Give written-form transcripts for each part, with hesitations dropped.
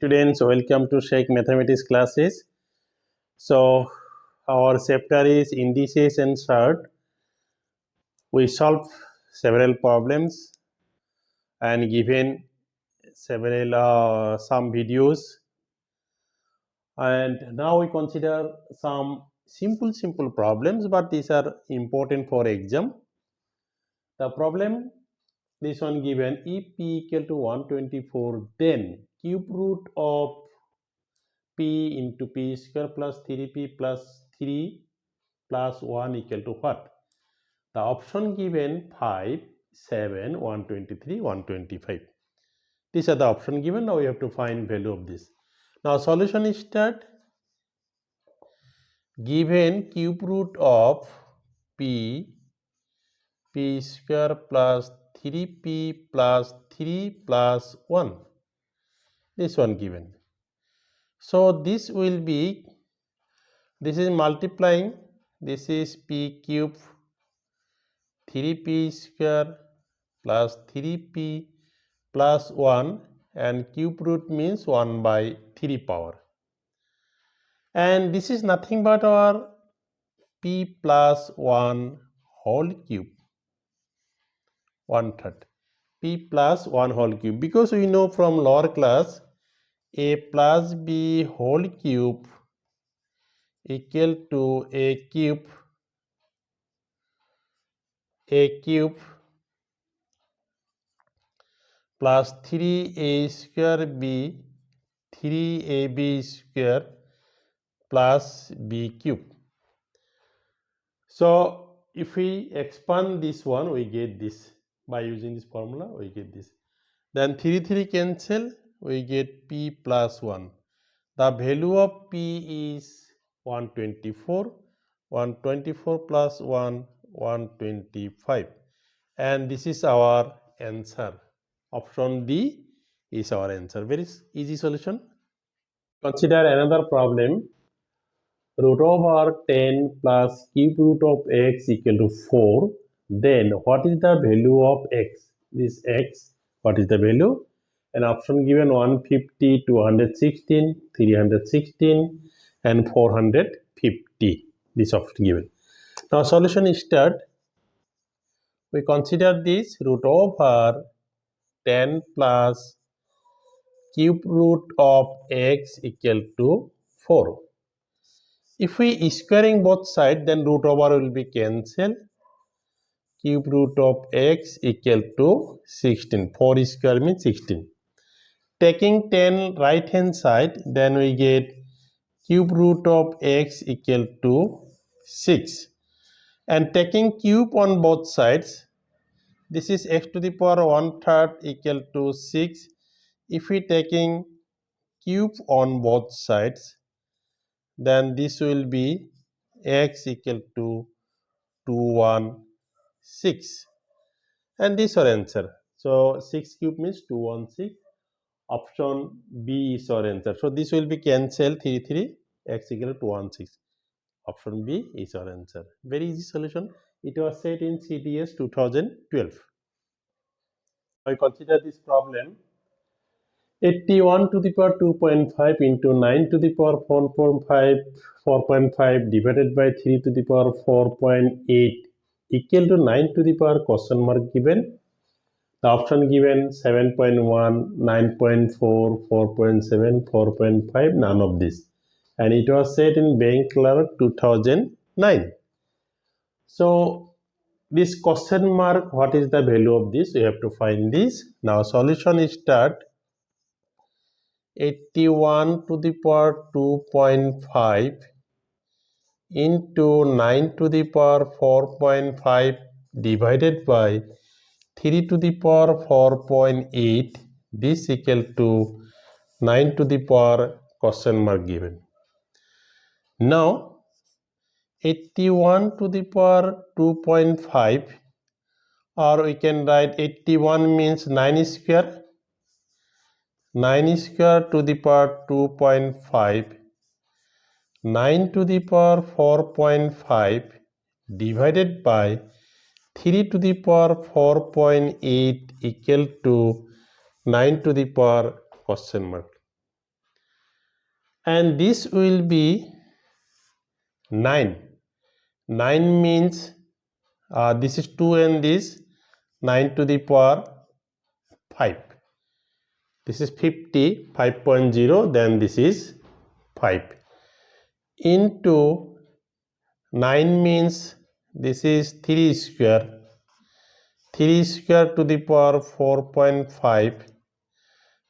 Students, welcome to Sheikh Mathematics classes. So, our chapter is Indices and Surds. We solve several problems and given several some videos. And now we consider some simple problems, but these are important for exam. The problem, this one given, if p equal to 124, then cube root of p into p square plus 3p plus 3 plus 1 equal to what? The option given 5, 7, 123, 125. These are the option given. Now we have to find value of this. Now solution is that given cube root of p square plus 3p plus 3 plus 1. This one given. So this will be, this is multiplying, this is p cube 3p square plus 3p plus 1, and cube root means 1 by 3 power. And this is nothing but our p plus 1 whole cube, 1/3. P plus 1 whole cube, because we know from lower class a plus b whole cube equal to a cube plus 3a square b 3ab square plus b cube. So if we expand this one, we get this. By using this formula, we get this. Then 3 cancel, we get p plus 1. The value of p is 124. 124 plus 1, 125. And this is our answer. Option D is our answer. Very easy solution. Consider another problem. Root over 10 plus cube root of x equal to 4. Then what is the value of x? This x, what is the value? An option given 150, 216, 316 and 450. This option given. Now solution is start. We consider this root over 10 plus cube root of x equal to 4. If we squaring both sides, then root over will be cancelled. Cube root of x equal to 16. 4 square means 16. Taking 10 right hand side, then we get cube root of x equal to 6. And taking cube on both sides, this is x to the power 1/3 equal to 6. If we taking cube on both sides, then this will be x equal to 216, and this is our answer. So 6 cube means 216. Option B is our answer. So this will be cancelled, 3 x equal to 216. Option B is our answer. Very easy solution. It was set in CDS 2012. I consider this problem. 81 to the power 2.5 into 9 to the power 4.5 divided by 3 to the power 4.8 equal to 9 to the power question mark given. The option given 7.1, 9.4, 4.7, 4.5, none of this. And it was set in Bank Clerk 2009. So this question mark, what is the value of this? We have to find this. Now solution is start. 81 to the power 2.5 into 9 to the power 4.5 divided by 3 to the power 4.8, this equal to 9 to the power question mark given. Now 81 to the power 2.5, or we can write 81 means 9 square. 9 square to the power 2.5, 9 to the power 4.5 divided by 3 to the power 4.8 equal to 9 to the power question mark. and this will be 9. 9 means this is 2 and this 9 to the power 5. This is 50, 5.0, then this is 5 into 9 means this is 3 square. 3 square to the power 4.5,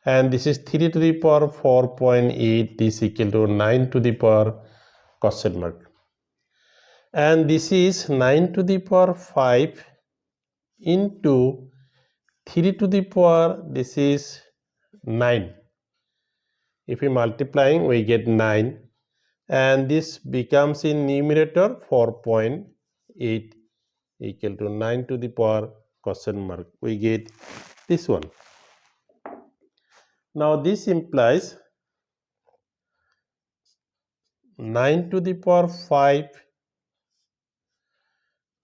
and this is 3 to the power 4.8 is equal to 9 to the power question mark. And this is 9 to the power 5 into 3 to the power, this is 9. If we multiplying, we get 9, and this becomes in numerator 4.8 equal to 9 to the power question mark. We get this one. Now this implies 9 to the power 5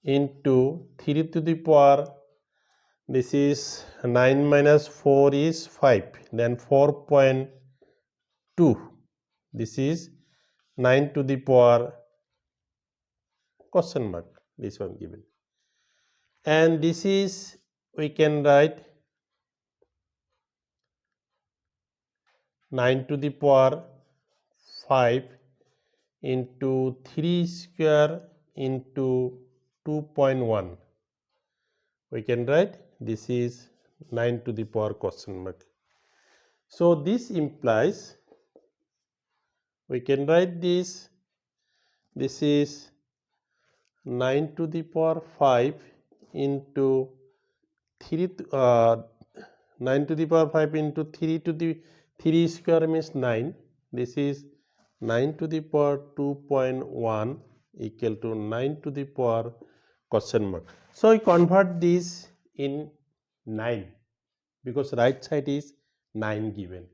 into 3 to the power, this is 9 minus 4 is 5, then 4.2, this is 9 to the power question mark, this one given, and this is, we can write 9 to the power 5 into 3 square into 2.1. We can write this is 9 to the power question mark. So this implies, we can write this is 9 to the power 5 into 9 to the power 5 into 3 to the 3 square means 9. This is 9 to the power 2.1 equal to 9 to the power question mark. So we convert this in 9 because right side is 9 given.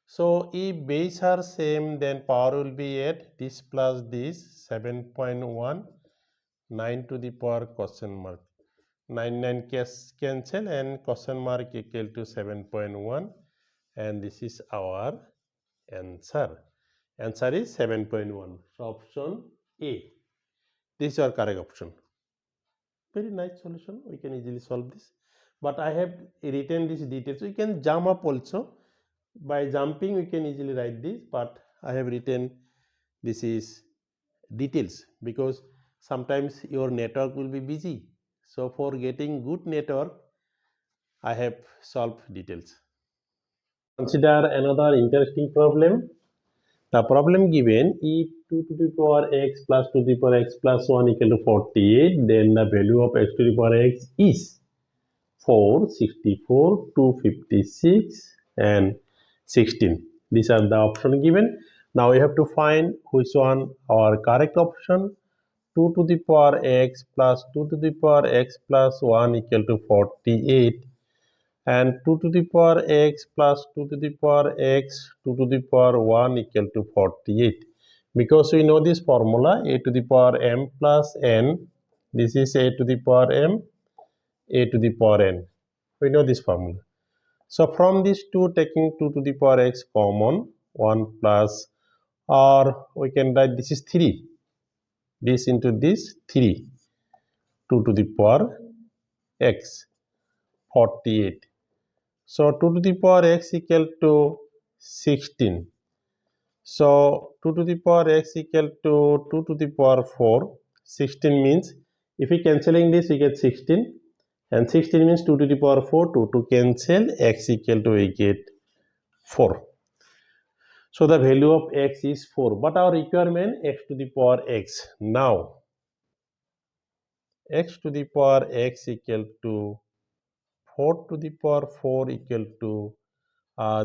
So if base are same, then power will be 8, this plus this 7.1, 9 to the power question mark. 9 cancel and question mark equal to 7.1, and this is our answer. Answer is 7.1. So option A. This is our correct option. Very nice solution. We can easily solve this. But I have written this details. We can jump up also. By jumping, we can easily write this. But I have written this is details because sometimes your network will be busy. So for getting good network, I have solved details. Consider another interesting problem. The problem given, if 2 to the power x plus 2 to the power x plus 1 equal to 48, then the value of x to the power x is 4, 64, 256 and 16. These are the options given. Now we have to find which one our correct option. 2 to the power x plus 2 to the power x plus 1 equal to 48, and 2 to the power x plus 2 to the power x 2 to the power 1 equal to 48. Because we know this formula, a to the power m plus n, this is a to the power m, a to the power n. We know this formula. So from these two, taking 2 to the power x common, 1 plus, or we can write this is 3. This into this 3, 2 to the power x, 48. So 2 to the power x equal to 16. So 2 to the power x equal to 2 to the power 4. 16 means if we cancelling this, we get 16. And 16 means 2 to the power 4. 2 to cancel, x equal to we get 4. So the value of x is 4. But our requirement x to the power x. Now x to the power x equal to 4 to the power 4 equal to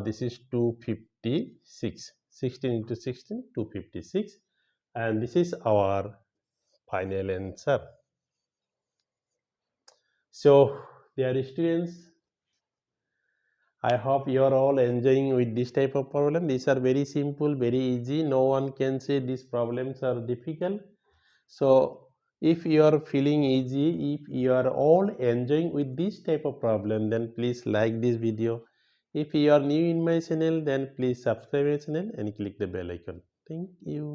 this is 256. 16 into 16, 256, and this is our final answer. So dear students, I hope you are all enjoying with this type of problem. These are very simple, very easy. No one can say these problems are difficult. So if you are feeling easy, if you are all enjoying with this type of problem, then please like this video. If you are new in my channel, then please subscribe my channel and click the bell icon. Thank you.